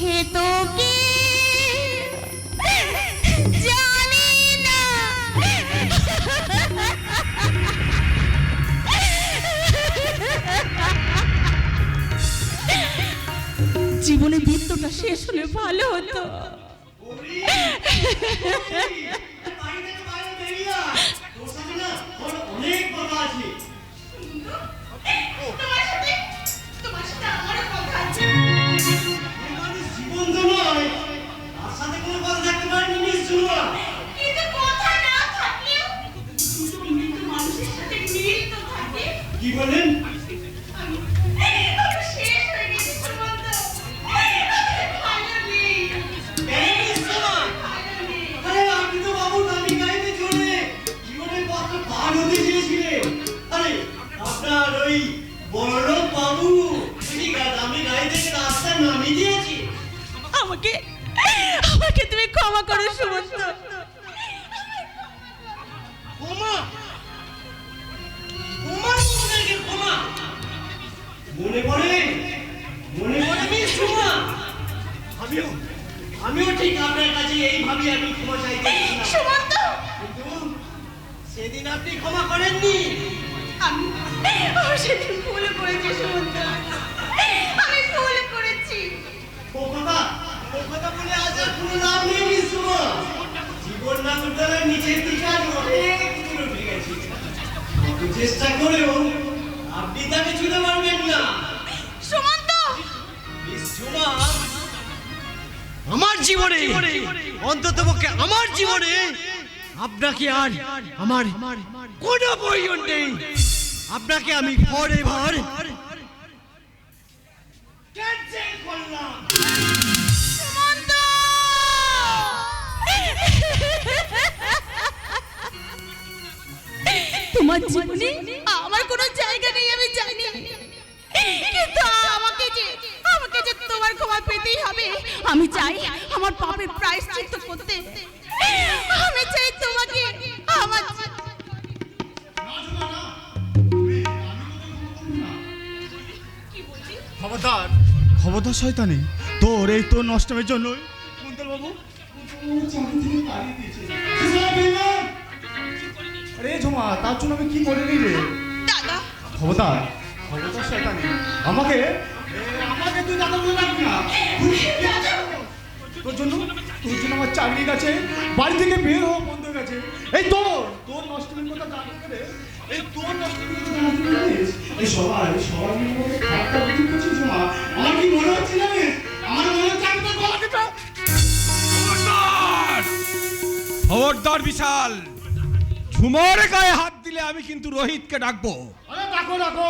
সে তো কি জানি না। জীবনে বৃত্তটা শেষ হলে ভালো হতো। কি বলেন? আমাকে তুমি ক্ষমা করো সুমন্ত। মনে পড়ে আমিও ঠিক আপনার কাছে এইভাবে আমি ক্ষমা চাইতে সুমন্ত, কিন্তু সেদিন আপনি ক্ষমা করেননি। আমি সেদিন ভুল করেছি সুমন্ত, আমি ভুল করেছি। ও কথা বলে আজ আর কোনো লাভ নেই সুমা। জীবন না করতে নিচের দিকে আর অনেক দূর উঠে গেছি। কত চেষ্টা করেও আপনি তাকে ছুঁতে পারবেন না সুমন্ত। সুমা, আমার জীবনে অন্ততপক্ষে আমার জীবনে আপনাকে আর আমার কোনো প্রয়োজন নেই। আপনাকে আমি ফরএভার ক্যান্সেল করলাম। সুমন্ত, তোমার জীবনে আমার কোনো জায়গা নেই আমি জানি, কিন্তু আমাকে যে তোমার ক্ষমা পেতেই হবে। আমি চাই আমার পাপের প্রায়শ্চিত্ত করতে। আমি চাই তোমাকে আমার খবরদার শয়তানি, তোর এই তোর নষ্টের জন্য কুন্তল বাবু আরে ঝুমা, তার জন্য আমি কি করে নি রে দাদা। খবরদার শয়তানি, আমাকে তুই দাদা বলে রাখবি না। তোর জন্য আমার চাকরি গেছে, বাড়ি থেকে বের হওয়া বন্ধ হয়ে গেছে। এই তোর নষ্টের কথা জানি রে, এই তোর নষ্টের কথা জানিস। এই সবাই মিলে খারাপটা বুঝি করছিস ঝুমা। আমার কি মনে হচ্ছে জানিস? আমার মনে হচ্ছে আমি তোর গলা কেটে। খবরদার বিশাল, ঝুমার গায়ে হাত দিলে আমি কিন্তু রোহিতকে ডাকবো। আরে ডাকো,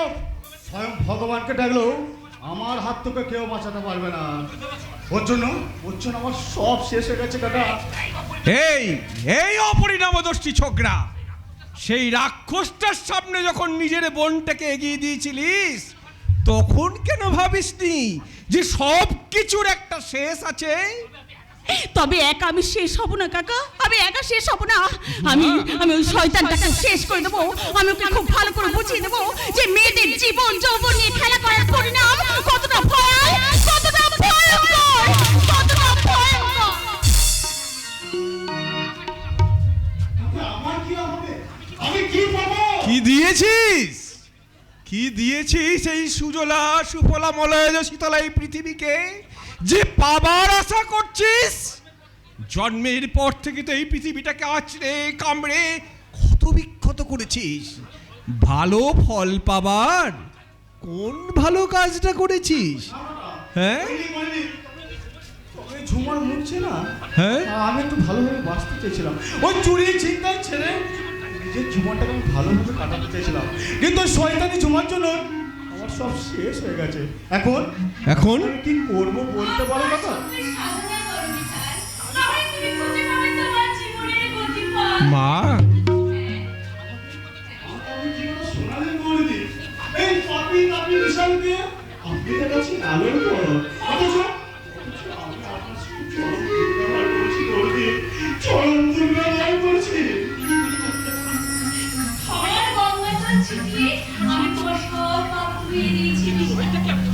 স্বয়ং ভগবানকে ডাকলেও আমার হাত থেকে কেউ বাঁচাতে পারবে না। ওর জন্য আমার সব শেষ হয়ে গেছে কাকা। এই অপরিণামদর্শী ছোকরা, সেই রাক্ষসটার সামনে যখন নিজের বোনটাকে এগিয়ে দিয়েছিলিস, তখন কেন ভাবিসনি যে সব কিছুর একটা শেষ আছে? তবে একা আমি শেষ হব না কাকা, আমি একা শেষ হব না। আমি ওই শয়তানটাকে শেষ করে দেবো। আমি ওকে খুব ভালো করে বুঝিয়ে দেবো যে মেয়েদের জীবন যৌবন নিয়ে খেলা করার পরিণাম কতটা ভয়াল, কতটা ভয়ঙ্কর, কতটা ভয়ঙ্কর। আমার কি হবে? আমি কি পাবো? কি দিয়েছিস এই সুজলা সুফলা মলয় শীতলা এই পৃথিবীকে যে পাবার আশা করছিস? জন্মের পর থেকে তো এই পৃথিবীটাকে আঁচড়ে কামড়ে ক্ষত বিক্ষত করেছিস। ভালো ফল পাবার কোন ভালো কাজটা করেছিস? হ্যাঁ ঝুমার মুখছে না, হ্যাঁ, আমি একটু ভালোভাবে বাঁচতে চেয়েছিলাম। ওই চুরি চিন্তায় ছেড়ে নিজের জীবনটাকে আমি ভালোভাবে কাটাতে চেয়েছিলাম, কিন্তু ওই শয়তানি ঝুমার জন্য আমার সব শেষ হয়ে গেছে। এখন আমি কি করবো বলতে পারো কথা? মা, এই পাপি পাপি বিশাল দিয়ে আপনি দেখাচ্ছেন আলোর পর, অথচ আমি আপনার চরম দুর্ব্যবহার করছি।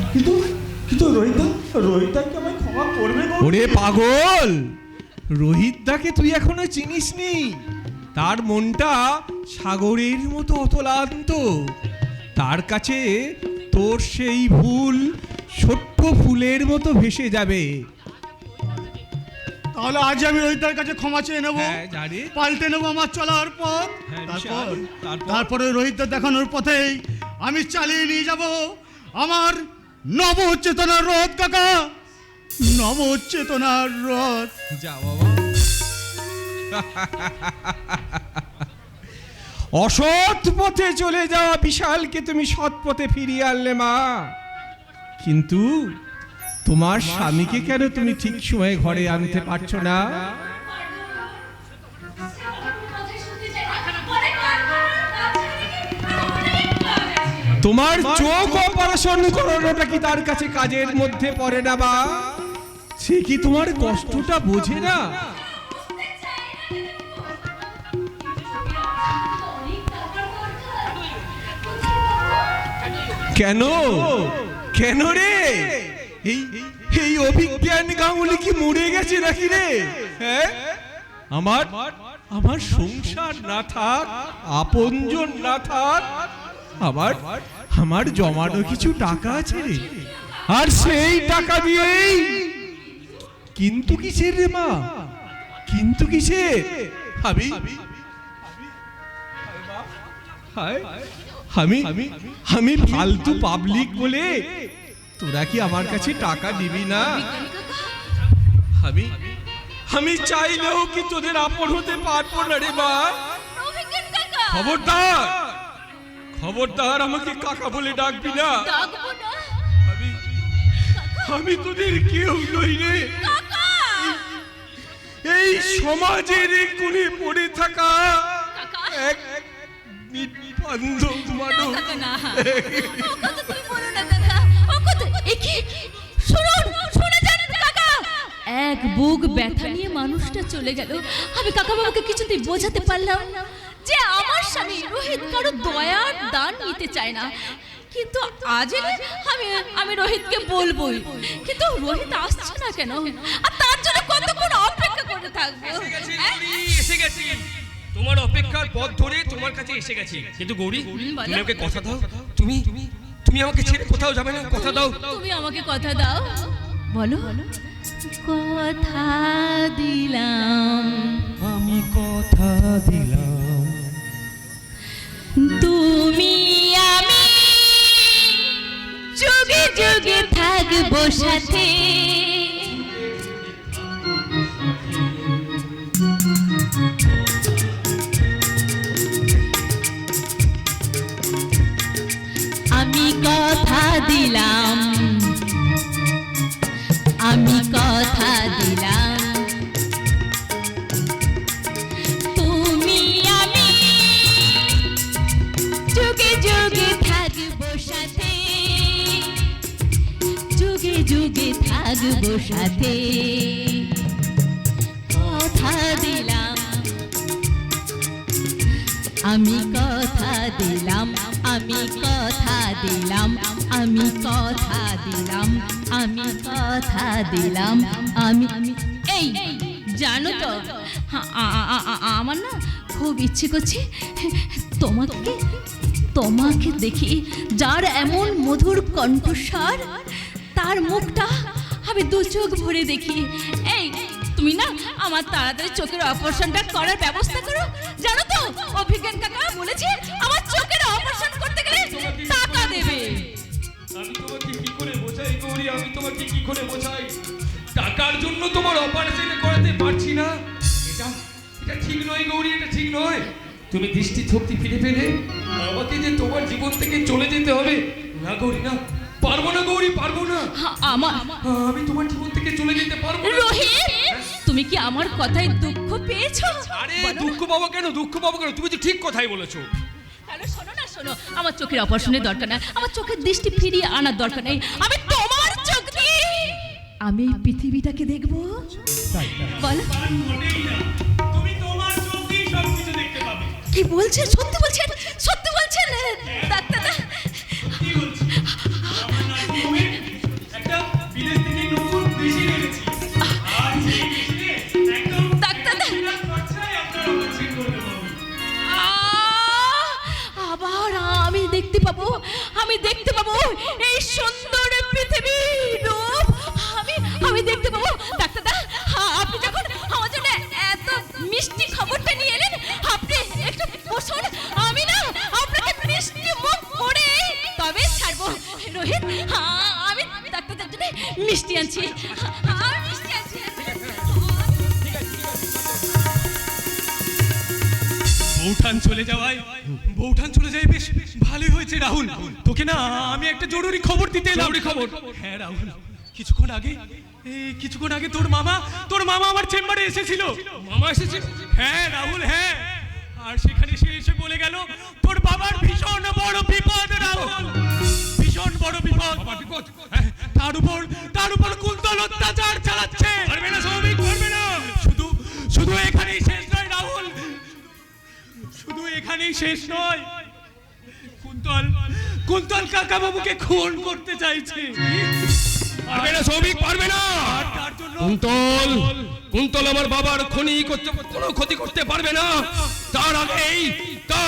কিন্তু রোহিতা কি আমায় ক্ষমা করবে গো? ওরে পাগল, রোহিত দাকে তুই এখনো চিনিসনি? তার মনটা সাগরের মতো অতলান্ত। তার কাছে তোর সেই ভুল ছোট্ট ফুলের মতো ভেসে যাবে। তাহলে আজ আমি রোহিতদার কাছে ক্ষমা চেয়ে নেবো, হ্যাঁ, জানি। পাল্টে নেবো আমার চলার পথ। হ্যাঁ, তারপর তারপর? তারপরে রোহিতদার দেখানোর পথেই আমি চালিয়ে নিয়ে যাব আমার নবচেতনার রথ কাকা, নবচেতনার রথ। যা বাবা। অসৎ পথে চলে যাওয়া বিশালকে তুমি সৎ পথে ফিরিয়ে আনলে মা, কিন্তু তোমার স্বামীকে কেন তুমি ঠিক সময়ে ঘরে আনতে পারছো না? তোমার চোখ অপারেশন করানোটা কি তার কাছে কাজের মধ্যে পড়ে না বা? সে কি তোমার কষ্টটা বোঝে না? কেন কেন রে? এই এই অভিজ্ঞান গাঙ্গুলি কি মরে গেছে নাকি রে? হ্যাঁ, আমার আমার সংসার না থাক, আপনজন না থাক, আমার আমার জমানো কিছু টাকা আছে রে, আর সেই টাকা দিয়েই কিন্তু কিসের রে মা, কিন্তু কিসের? আমি আমি আমি ফালতু পাবলিক বলে তোরা কি আমার কাছে টাকা দিবি না? আমি আমি চাইলেও কি তোদের আপন হতে পারবো না রে মা। খবরদার খবরদার আমাকে কাকা বলে ডাকবি না। আমি আমি তোদের কেউ নই রে। এই সমাজের কোণে পড়ে থাকা এক নির্বান্ধব মানুষ। এক বুক ব্যথা নিয়ে মানুষটা চলে গেল। আমি কাকা বাবাকে কিছুতেই বোঝাতে পারলাম না যে আমার স্বামী রোহিত কারো দয়ার দান নিতে চায় না, কিন্তু আজ আমি আমি রোহিতকে বলবোই, কিন্তু রোহিত আসছে না কেন? আর তার জন্য কতক্ষণ অপেক্ষা করে থাকবো? এসে গেছি, তোমার অপেক্ষার পথ ধরে তোমার কাছে এসে গেছি। কিন্তু গৌরী, তুমি আমাকে কথা দাও, তুমি তুমি আমাকে ছেড়ে কোথাও যাবে না, কথা দাও। তুমি আমাকে কথা দাও। বলো। কথা দিলাম, আমি কথা দিলাম, তুমি আমি যুগে যুগে থাকবো সাথে। আমি কথা দিলাম, আমি কথা দিলাম, তুমি আমি যুগে যুগে থাকবো সাথে, যুগে যুগে থাকবো সাথে। কথা দিলাম, আমি কথা দিলাম, আমি কথা দিলাম, আমি কথা দিলাম, আমি কথা দিলাম, আমি এই জানো তো আমার না খুব ইচ্ছে করছে তোমাকে তোমাকে দেখি, যার এমন মধুর কণ্ঠস্বর, তার মুখটা আমি দু চোখ ভরে দেখি। এই তুমি না আমার তাড়াতাড়ি চোখের অপারেশনটা করার ব্যবস্থা করো। জানো তো অভিজ্ঞান কাকা বলেছে আমার চোখের অপারেশন করতে গেলে টাকা দেবে। আমি তোমাকে কি করে বোঝাই গৌরী, আমি তোমাকে কি করে বোঝাই? টাকার জন্য তোমার অপারেশন করাতে পারছি না, এটা এটা ঠিক নয় গৌরী, এটা ঠিক নয়। তুমি দৃষ্টি শক্তি ফিরে পেলে আমাকে যে তোমার জীবন থেকে চলে যেতে হবে, না গৌরী না, পারবো না গৌরী, পারবো না। আমি তোমার জীবন থেকে চলে যেতে পারবো না। রোহিত, তুমি কি আমার কথায় দুঃখ পেয়েছো? আরে দুঃখ পাবো কেন, দুঃখ পাবো কেন? তুমি তো ঠিক কথাই বলেছো। তাহলে শোনো না, শোনো, আমার চোখের অপারেশনের দরকার নাই, আমার চোখের দৃষ্টি ফিরিয়ে আনার দরকার নেই। আমি তোমার চোখ দিয়ে আমি এই পৃথিবীটাকে দেখবো। বলো তুমি তোমার চোখ দিয়ে সবকিছু দেখতে পাবে। কি বলছেন? সত্যি বলছেন? সত্যি বলছেন ডাক্তার? কি বলছি? আমার নাতি একটা বিদেশ থেকে নতুন দেশি এনেছি। একদম ডাক্তার খরচায় আপনার অপারেশন করে দেবো আমি। আবার আমি দেখতে পাবো এই সুন্দর পৃথিবীর রূপ আমি দেখতে পাবো। ডাক্তার আপনি যখন আমার জন্য এত মিষ্টি খবরটা নিয়ে এলেন, আপনি একটু বসুন, আমি না আপনাকে মিষ্টি মুখ করে তবে ছাড়বো। রোহিত, আমি ডাক্তারদের জন্য মিষ্টি আনছি, আমি মিষ্টি আনছি। বৌঠান চলে যায় বেশ ভালোই হয়েছে রাহুল। তোকে না আমি একটা জরুরি খবর দিতে এলাম। জরুরি খবর? হ্যাঁ রাহুল, কিছুক্ষণ আগে তোর মামা আমার চেম্বারে এসেছিল। মামা এসেছিল? হ্যাঁ রাহুল, হ্যাঁ। আর সেখানে সে এসে বলে গেল তোর বাবার ভীষণ বড় বিপদ রাহুল, ভীষণ বড় বিপদ। হ্যাঁ, তার উপর কুন্তল অত্যাচার চালাচ্ছে। পারবে না সৌমিক, পারবে না। শুধু এখানেই শেষ নয় রাহুল, শুধু এখানেই শেষ নয়, কুন্তল কাকা বাবুকে খুন করতে চাইছে। পারবে না সৌমিক, পারবে না। তার জন্য কুন্তল আমার বাবার খনি করতে কোনো ক্ষতি করতে পারবে না। তার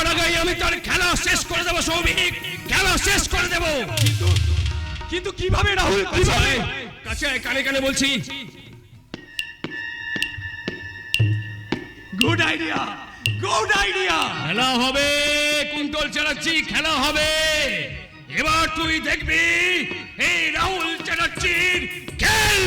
আগেই আমি তার খেলা শেষ করে দেবো সৌমিক, খেলা শেষ করে দেবো। কিন্তু কিভাবে রাহুল, কিভাবে? কাছে কানে বলছি। Good idea. খেলা হবে কুন্তল চ্যাটার্জি, খেলা হবে। এবার তুই দেখবি এই রাহুল চ্যাটার্জির খেল।